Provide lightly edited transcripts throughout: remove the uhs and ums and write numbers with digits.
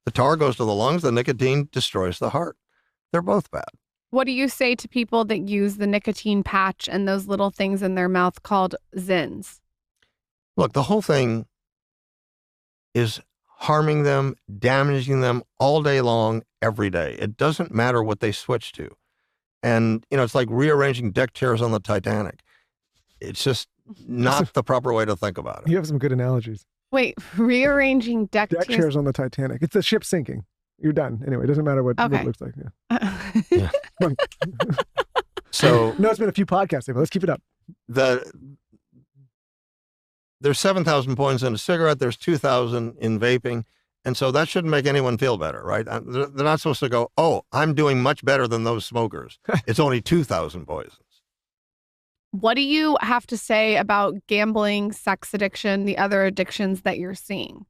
The tar goes to the lungs, the nicotine destroys the heart. They're both bad. What do you say to people that use the nicotine patch and those little things in their mouth called Zins? Look, the whole thing is harming them, damaging them all day long, every day. It doesn't matter what they switch to. And, it's like rearranging deck chairs on the Titanic. It's just not the proper way to think about it. You have some good analogies. Wait, rearranging deck chairs on the Titanic. It's the ship sinking. You're done. Anyway, it doesn't matter what it looks like. Yeah. So no, it's been a few podcasts, but let's keep it up. There's 7,000 points in a cigarette. There's 2,000 in vaping. And so that shouldn't make anyone feel better, right? They're not supposed to go, oh, I'm doing much better than those smokers. It's only 2,000 poisons. What do you have to say about gambling, sex addiction, the other addictions that you're seeing?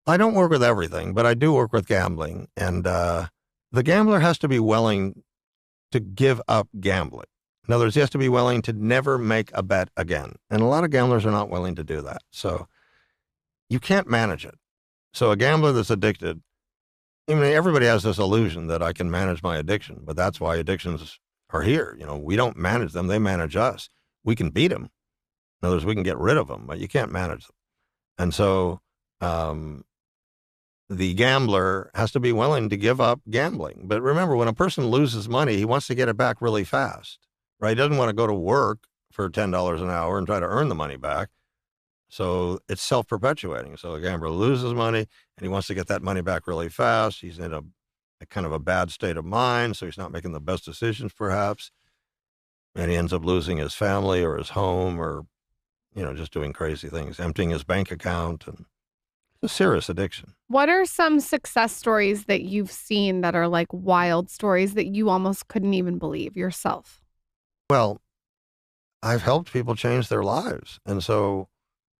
I don't work with everything, but I do work with gambling. And the gambler has to be willing to give up gambling. In other words, he has to be willing to never make a bet again. And a lot of gamblers are not willing to do that. So you can't manage it. So a gambler that's addicted, everybody has this illusion that I can manage my addiction, but that's why addictions are here. We don't manage them. They manage us. We can beat them. In other words, we can get rid of them, but you can't manage them. And so the gambler has to be willing to give up gambling. But remember, when a person loses money, he wants to get it back really fast, right? He doesn't want to go to work for $10 an hour and try to earn the money back. So it's self-perpetuating. So a gambler loses money and he wants to get that money back really fast. He's in a kind of a bad state of mind, so he's not making the best decisions perhaps. And he ends up losing his family or his home or, just doing crazy things, emptying his bank account, and it's a serious addiction. What are some success stories that you've seen that are like wild stories that you almost couldn't even believe yourself? Well, I've helped people change their lives. And so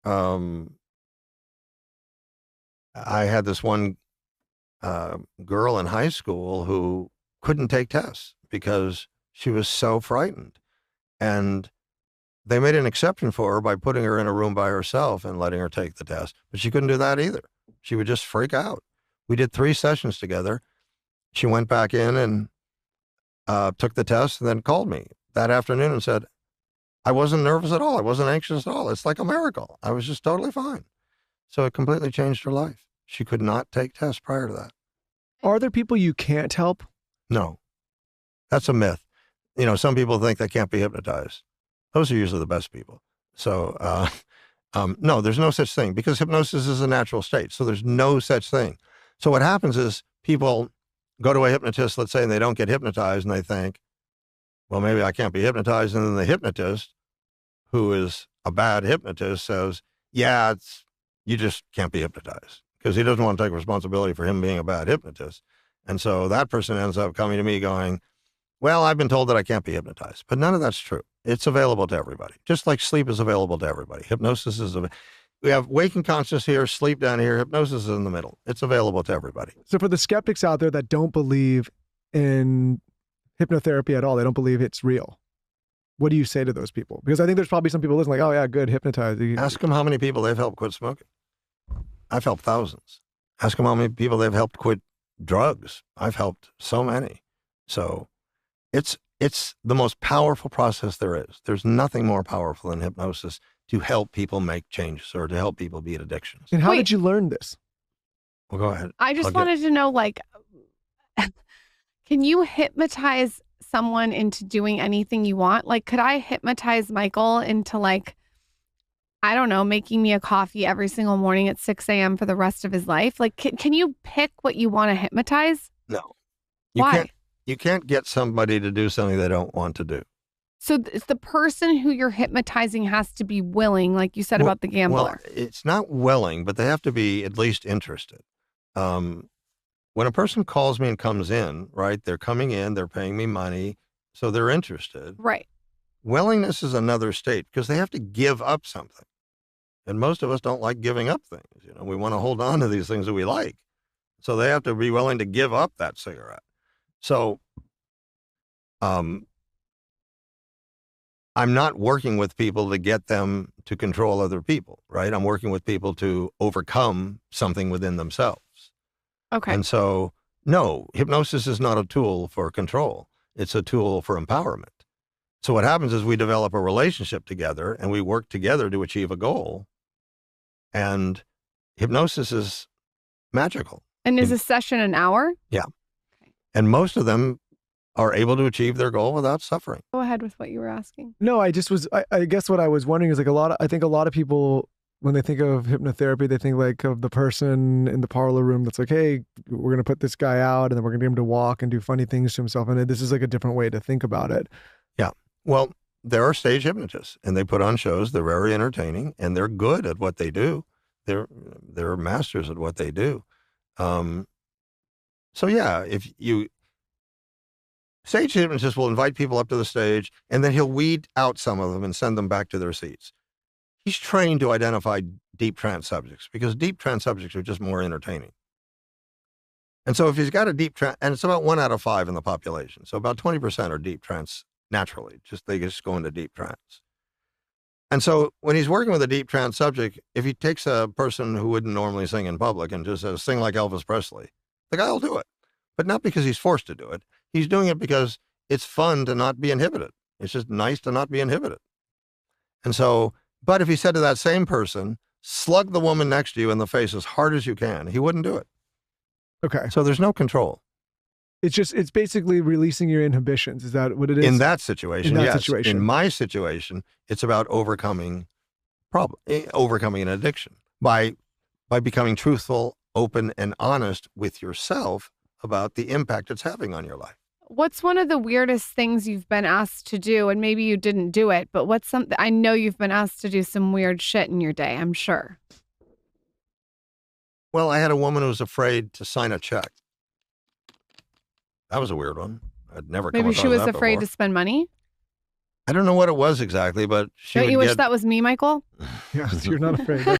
I had this one girl in high school who couldn't take tests because she was so frightened. And they made an exception for her by putting her in a room by herself and letting her take the test. But she couldn't do that either. She would just freak out. We did 3 sessions together. She went back in and took the test and then called me that afternoon and said, I wasn't nervous at all. I wasn't anxious at all. It's like a miracle. I was just totally fine. So it completely changed her life. She could not take tests prior to that. Are there people you can't help? No, that's a myth. Some people think they can't be hypnotized. Those are usually the best people. So, no, there's no such thing because hypnosis is a natural state. So there's no such thing. So what happens is people go to a hypnotist, let's say, and they don't get hypnotized and they think, well, maybe I can't be hypnotized. And then the hypnotist, who is a bad hypnotist, says, yeah, you just can't be hypnotized, because he doesn't want to take responsibility for him being a bad hypnotist. And so that person ends up coming to me going, well, I've been told that I can't be hypnotized, but none of that's true. It's available to everybody, just like sleep is available to everybody. Hypnosis is, we have waking consciousness here, sleep down here, hypnosis is in the middle. It's available to everybody. So for the skeptics out there that don't believe in hypnotherapy at all, they don't believe it's real, what do you say to those people? Because I think there's probably some people listening like, oh yeah, good, hypnotized. Ask them how many people they've helped quit smoking. I've helped thousands. Ask them how many people they've helped quit drugs. I've helped so many. So it's the most powerful process there is. There's nothing more powerful than hypnosis to help people make changes or to help people beat addictions. And how did you learn this? Well, go ahead. I just wanted to know, can you hypnotize someone into doing anything you want? Like, could I hypnotize Michael into I don't know, making me a coffee every single morning at 6 a.m. for the rest of his life? Like, can you pick what you want to hypnotize? No. Why? You can't get somebody to do something they don't want to do. So the person who you're hypnotizing has to be willing, like you said about the gambler. Well, it's not willing, but they have to be at least interested. When a person calls me and comes in, right, they're coming in, they're paying me money, so they're interested. Right. Willingness is another state because they have to give up something. And most of us don't like giving up things. We want to hold on to these things that we like. So they have to be willing to give up that cigarette. So I'm not working with people to get them to control other people, right? I'm working with people to overcome something within themselves. Okay. And so, no, hypnosis is not a tool for control. It's a tool for empowerment. So what happens is we develop a relationship together and we work together to achieve a goal. And hypnosis is magical. And is a session an hour? Yeah. And most of them are able to achieve their goal without suffering. Go ahead with what you were asking. No, I guess what I was wondering is like I think a lot of people, when they think of hypnotherapy, they think like of the person in the parlor room that's like, hey, we're going to put this guy out and then we're going to get him to walk and do funny things to himself. And this is like a different way to think about it. Yeah. Well, there are stage hypnotists and they put on shows. They're very entertaining and they're good at what they do. They're masters at what they do. So yeah, stage hypnotist will invite people up to the stage and then he'll weed out some of them and send them back to their seats. He's trained to identify deep trance subjects because deep trance subjects are just more entertaining. And so if he's got a deep trance, and it's about 1 out of 5 in the population. So about 20% are deep trance naturally, they just go into deep trance. And so when he's working with a deep trance subject, if he takes a person who wouldn't normally sing in public and just says, sing like Elvis Presley, the guy will do it. But not because he's forced to do it. He's doing it because it's fun to not be inhibited. It's just nice to not be inhibited. And so, but if he said to that same person, slug the woman next to you in the face as hard as you can, he wouldn't do it. Okay. So there's no control. It's basically releasing your inhibitions. Is that what it is? In that situation, yes. Situation. In my situation, it's about overcoming an addiction by becoming truthful, open, and honest with yourself about the impact it's having on your life. What's one of the weirdest things you've been asked to do? And maybe you didn't do it, but what's something, I know you've been asked to do some weird shit in your day, I'm sure. Well, I had a woman who was afraid to sign a check. That was a weird one. I'd never come Maybe across she was that afraid before. to spend money? I don't know what it was exactly, but she Don't would you wish get... that was me, Michael? Yeah, you're not afraid.